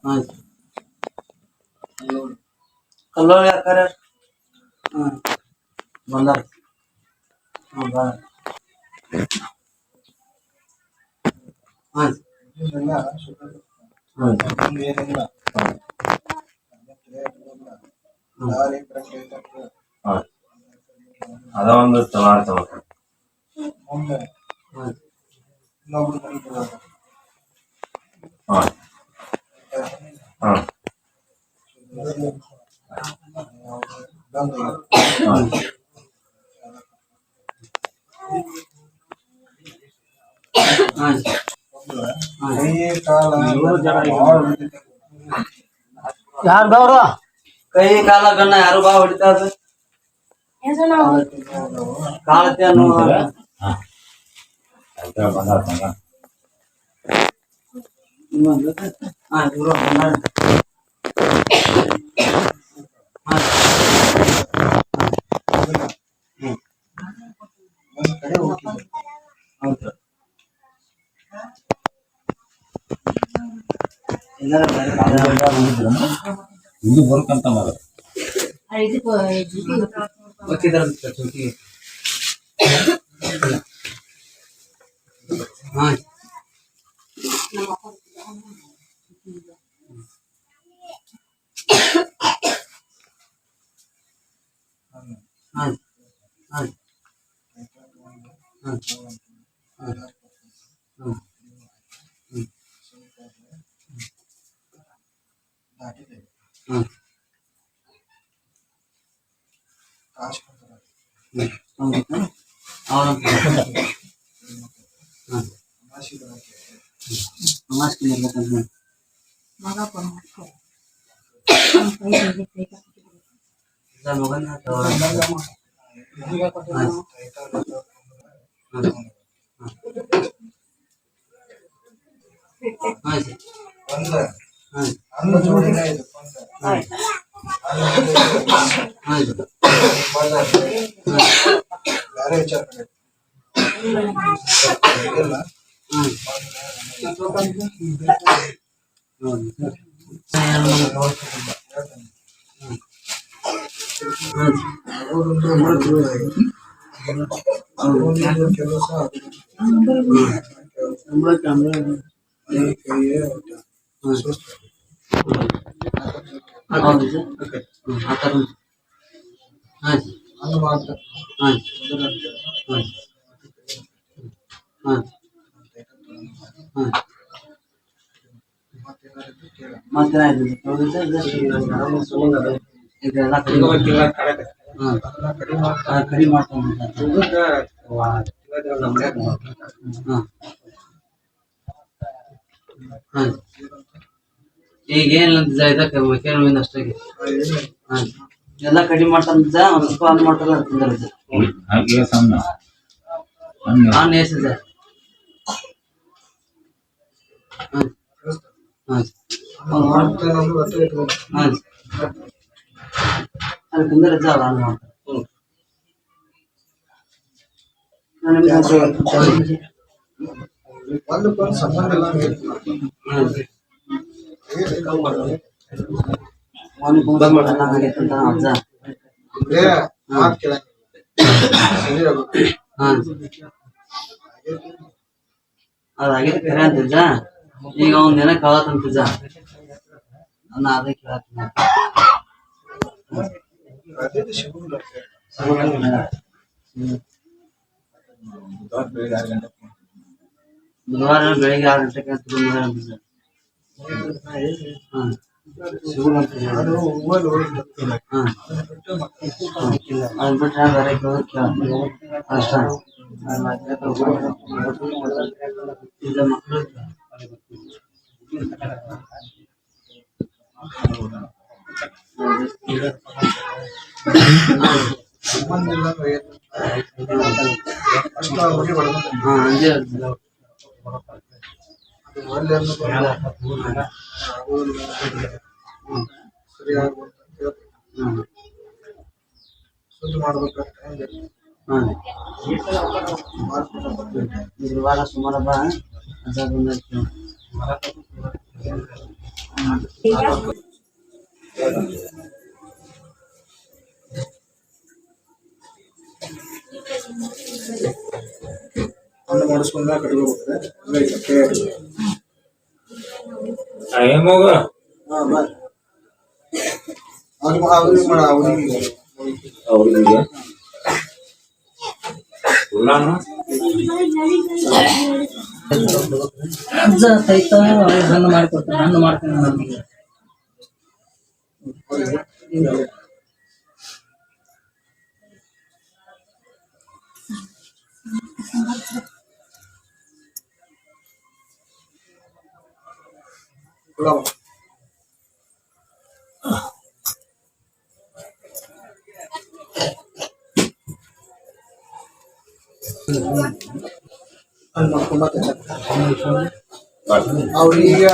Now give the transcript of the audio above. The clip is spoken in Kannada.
ಆಯ್ತು ಕಲ್ಲೋಳಿ ಯಾಕಾರ ಬಂದಾರ ಆಯ್ತು ಅದ ಒಂದು ಚಲೋ ಯಾರು ಬವ್ರ ಕೈ ಕಾಲ ಗಣ್ಣ ಯಾರು ಬಾ ಹೊಡಿತಾರ ಕಾಲತೆ ಇದು ಬರ್ಕಂತ ಮಗ ಕಡಿ ಮಾಡ್ಕೊಂಡು ಈಗ ಏನಿಲ್ಲ ಇದಕ್ಕೆ ಅಷ್ಟೇ ಎಲ್ಲ ಕಡಿಮೆ ಮಾಡ್ತಂದ ಒಂದ್ ಸ್ವಲ್ಪ ಅನ್ನ ಮಾಡ್ತಾರ ನಾನು ಎಷ್ಟಿದೆ ಅಲ್ಲಿ ಕುಂದರ ಜಾಗ ಅನ್ನ ಮಾಡ್ತಾರೆ ಸಂಬಂಧ ಅದಾಗಿದೆ ಖರೆ ಅಂತಿದ್ದ ಈಗ ಒಂದ್ ದಿನ ಕಳತಂತಿದ್ದ ನಾನು ಅದೇ ಕೇಳತ್ತೀನಿ ಬುಧವಾರ ಬೆಳಿಗ್ಗೆ 6 ಗಂಟೆಗೆ ಅಂತಿದ್ದ ಅದ್ ಬಿಟ್ರೆ ಬೇರೆ ಕಷ್ಟ ಈಗ ಮಕ್ಕಳು ಗುರುವಾರ ಸುಮಾರು ಬಾ ಹಣ್ಣು ಮಾಡಿಸ್ಕೊಂಡ ಕಟ್ಕೋಬೇಕು ಹಂಗೈತೆ ತಯಾರಿ. ಏಮೋಗ ಹಾ ಬಾಯ್ ಅವ್ರಿಗೆ ಮಾಡ ಅವ್ರಿಗೆ ಅವ್ರಿಗೆ ಉಳ್ಳಾನು ಅಜ್ಜ ಸಹಿತ ಹಣ್ಣು ಮಾಡಿಕೊಡ್ತಾರೆ ಹಣ್ಣು ಮಾಡ್ತೀನಿ ನಮಗೆ ಗುಲಾಬ್ ಅಲ್ಲಿ ಮಾಡ್ಕೊಂಡ್ ಮತ್ತೆ ಅವ್ರಿಗೆ